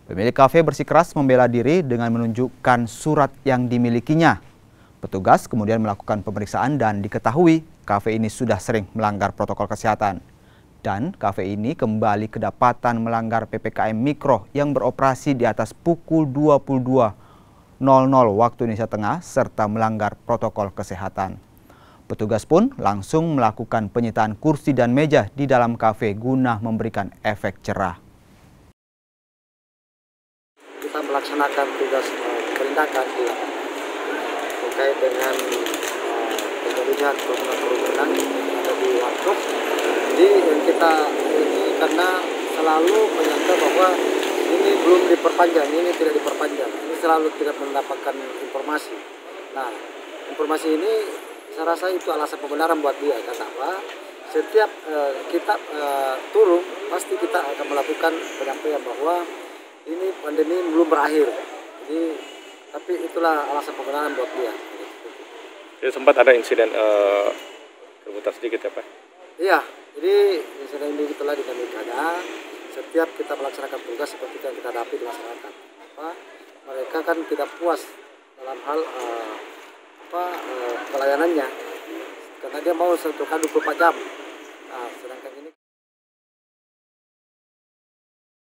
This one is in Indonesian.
Pemilik kafe bersikeras membela diri dengan menunjukkan surat yang dimilikinya. Petugas kemudian melakukan pemeriksaan dan diketahui kafe ini sudah sering melanggar protokol kesehatan. Dan kafe ini kembali kedapatan melanggar PPKM Mikro yang beroperasi di atas pukul 22.00 waktu Indonesia Tengah serta melanggar protokol kesehatan. Petugas pun langsung melakukan penyitaan kursi dan meja di dalam kafe guna memberikan efek cerah. Kita melaksanakan tugas penindakan terkait dengan terjadinya kerumunan yang ada di warkop. Jadi yang kita ini karena selalu menyangka bahwa ini belum diperpanjang, ini tidak diperpanjang, ini selalu tidak mendapatkan informasi. Nah, informasi ini saya rasa itu alasan pembenaran buat dia. Karena apa? Setiap kita turun pasti kita akan melakukan penyampaian bahwa ini pandemi belum berakhir. Jadi, tapi itulah alasan pembenaran buat dia. Jadi sempat ada insiden keributan sedikit ya Pak? Iya, jadi insiden ini itulah dinamikanya. Setiap kita melaksanakan tugas seperti yang kita hadapi di masyarakat. Mereka kan tidak puas dalam hal pelayanannya, karena dia mau 1 kali 24 jam. Nah, sedangkan ini